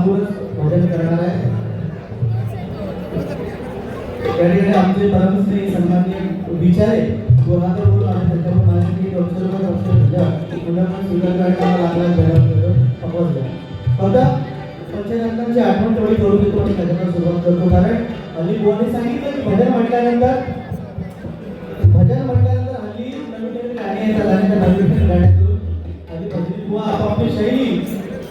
सांगूनच भजन करणार आहे. त्या ठिकाणी आमचे परमश्री सन्माननीय विचारे गोलाकर बोलून आणि त्याच्यावर माझ्यासाठी पंचरत्नांची आठवण तेवढी करून देतो आणि त्याच्यावर सुरुवात करतो. कारण हल्ली बुवांनी सांगितलं की भजन म्हटल्यानंतर हल्ली नवीन नवीन गाणी येतात आणि त्या नवीन नवीन गाण्यातून हल्ली भजनी बुवा आपापली शैली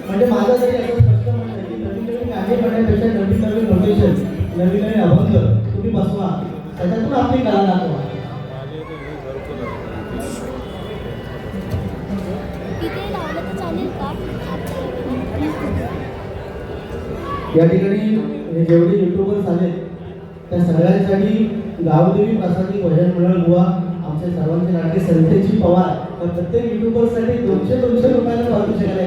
म्हणजे माझं जरी असं स्पष्ट म्हणतं की नवीन नवीन गाणी म्हणण्यापेक्षा नवीन नवीन नोटेशन नवीन नवीन अभंग तुम्ही बसवा त्याच्यातून आपली कला दाखवा. या ठिकाणी जेवढे युट्यूबर्स आले त्या सगळ्यांसाठी गावदेवी प्रसादी भजन मंडळ बुवा आमच्या सर्वांचे लाडके संतेजी पवार तर प्रत्येक युट्यूबरसाठी 200 रुपयाला वाटू शकाल.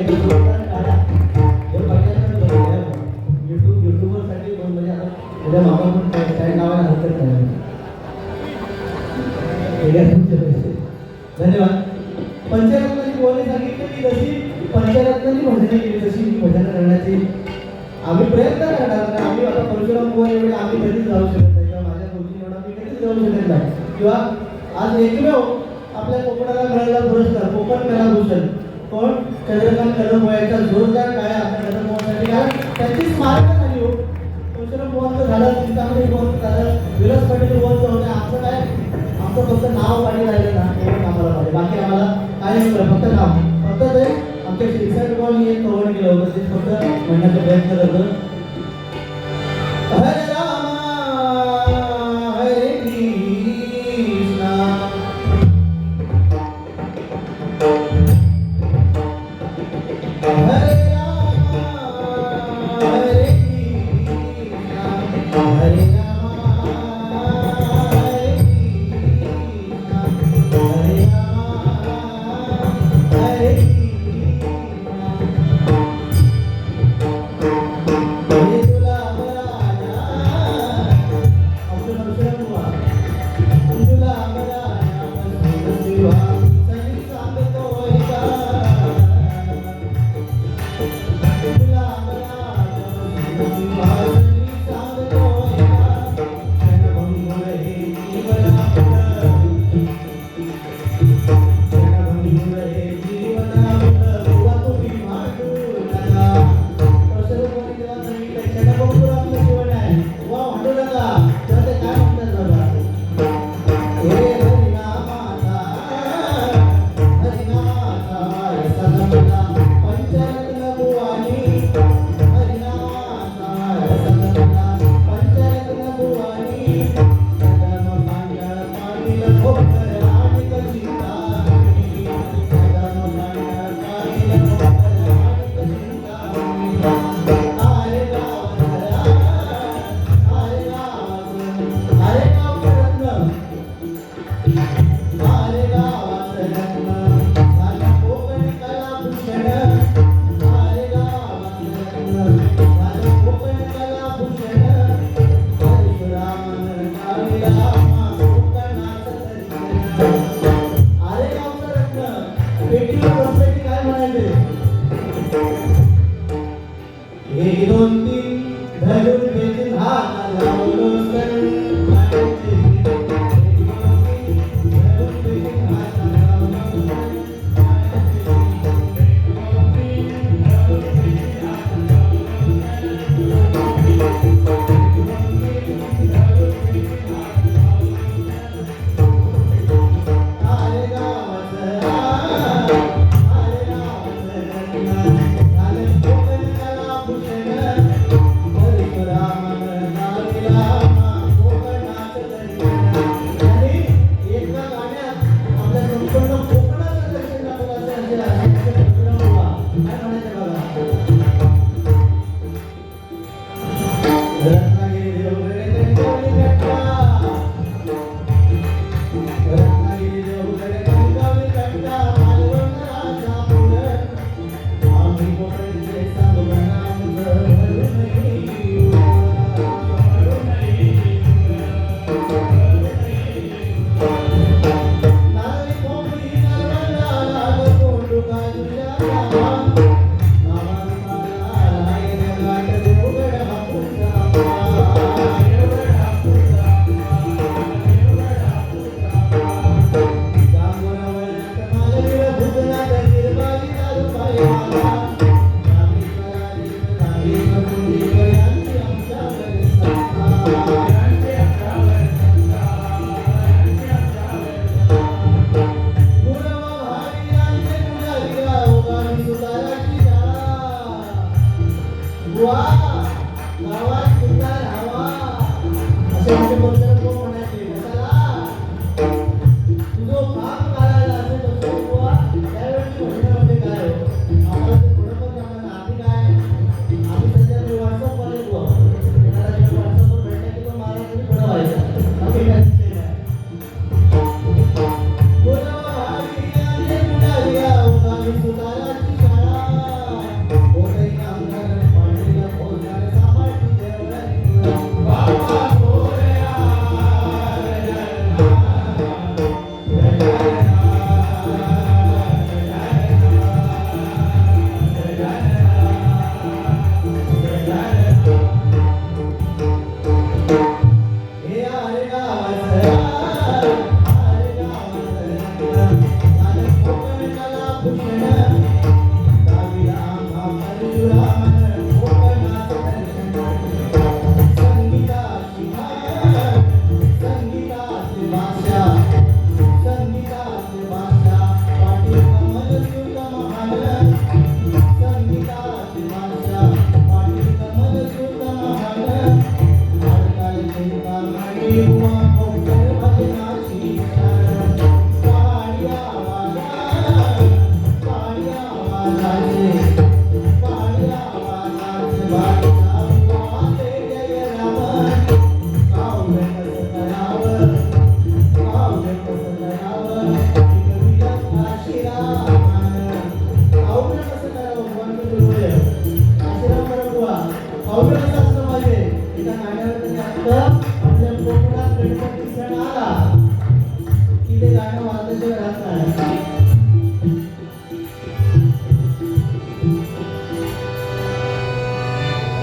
युट्यूबरसाठी म्हणजे आता उद्या मामा पण काय नावाला हरकत नाही. धन्यवाद. पंचरत्नाची बोलणे सांगितलं की जशी पंचरत्नाची भजने केली तशी भजन करण्याची आम्ही प्रयत्न करणार. आम्ही आता परशुराम बुवा एवढे आम्ही कधीच जाऊ शकत नाही किंवा माझ्या गोष्टी एवढा मी कधीच जाऊ शकत नाही. किंवा आज एकमेव आपल्या कोकणाला मिळालेला पुरस्कार कोकण कलाभूषण कोण चंद्रकांत कदम यांचा जोरदार काय आपल्या कदम बुवासाठी कारण त्यांची स्मारक झाली हो. परशुराम बुवांचं झालं चिंतामणी बुवांचं झालं विलास पाटील बुवांचं होतं. आमचं काय आमचं फक्त नाव पाणी राहिलं ना एवढं आम्हाला पाहिजे बाकी आम्हाला काय नाही फक्त नाव फक्त ते आमच्या शिरसाट बुवांनी एक कव्हर केलं होतं ते फक्त म्हणण्याचा प्रयत्न करतो. हरे रामा हरे कृष्णा हरे अरे परिसरात कोण म्हणायचे कशाला तुझं काम करायला असे बसतो बुवा त्यावेळी भजन म्हणजे काय आम्हाला ते पुढं पण जमलं ना आधी काय आम्ही सध्या व्हॉट्सअपवर बुवा एखादा व्हॉट्सअपवर भेटला की तो मला तरी पुढं व्हायचा आम्ही काय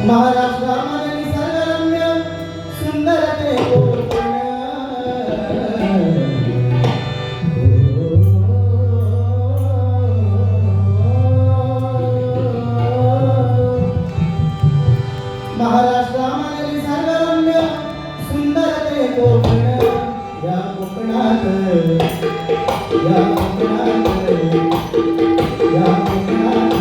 महाराष्ट्रामध्ये निसर्गरम्य सुंदर ते कोकण महाराष्ट्रामध्ये निसर्गरम्य सुंदर ते कोकण या कोकणात या कोकणात या कोकणात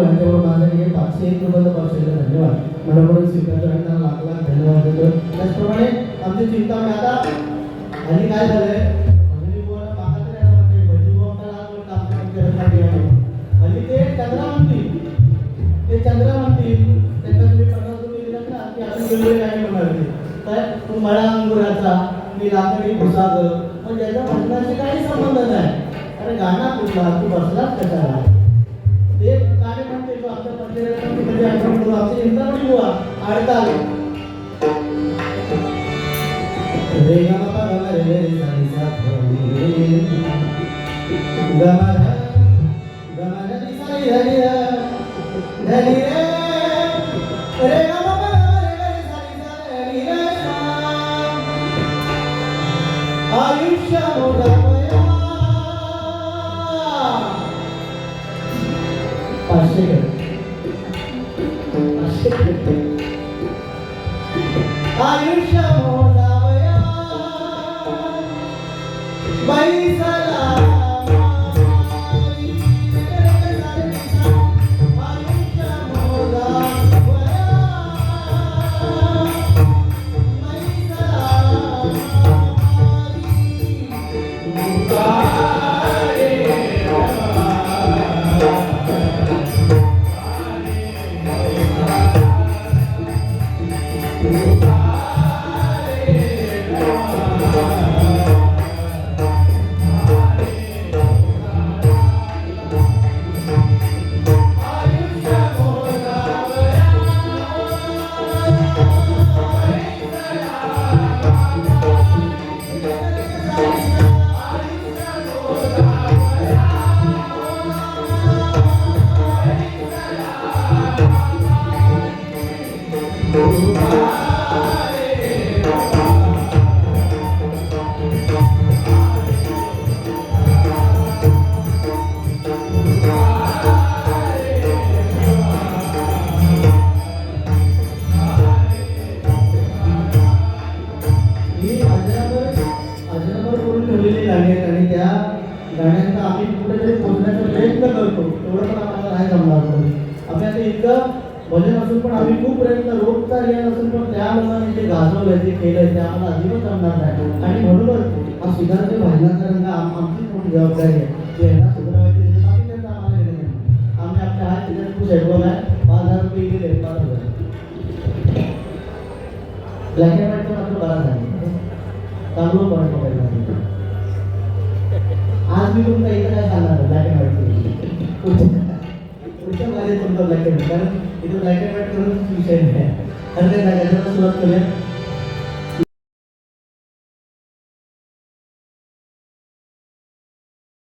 यांच्याबरोबर माझं हे 501 रुपयाचं पावसाचं धन्यवाद मनाकडून स्वीकारतो यांना लाख लाख धन्यवाद देतो. त्याचप्रमाणे आमची चिंता मी आता आणि काय झालंय भजनी बुवाला मागा तरी यायला वाटतंय भजनी बुवाला लागलं काम करण्यासाठी आणि ते चंद्रा म्हणतील त्यांना तुम्ही 50 रुपये दिलात ना की आपण गेलेले काय म्हणणार ते काय तू मळा अंगुराचा मी लाकडी भुसाग पण ज्याच्या भजनाशी काही संबंध नाही. अरे गाणा कुठला तू बसलाच कशाला ते गाणे म्हणते तो आपल्या पंचायतीमध्ये कधी आठवण करू आमची चिंतामणी बुवा आडताल रे गा बाबा गा रे रे सानी साथ रे गा मा नी सानी हरी हरी रे गा बाबा गा रे रे सानी साथ हरी रे आयुष्य मोठा आयुष्य मोजावया बाई सलाम आयुष्य मोजावया बाई सलाम आम्ही आता इतकं भजन असून पण आम्ही खूप प्रयत्न रोजचा रियाज असून पण त्या लोकांनी जे गाजवलंय जे केलंय ते आम्हाला अजिबात जमणार नाही आणि म्हणूनच हा सुधारते भाजनाचा रंग आमचीच मोठी जबाबदारी आहे की यांना सुधारायचे बाकी त्यांचं आम्हाला घेणं नाही. आम्ही आपल्या हात तिथे खूप शेडवल आहे 5,000 रुपये दिले 5,000 ब्लॅक अँड व्हाईट मात्र बरा झाले चांगलं पॉईंट बघायला आज मी तुमचा इथं काय सांगणार ब्लॅक अँड व्हाईट पुढच्या माझे तुमचा ब्लॅक अँड व्हाईट कारण इथं ब्लॅक अँड व्हाईट करून विषय नाही कारण ते सुरुवात करूया.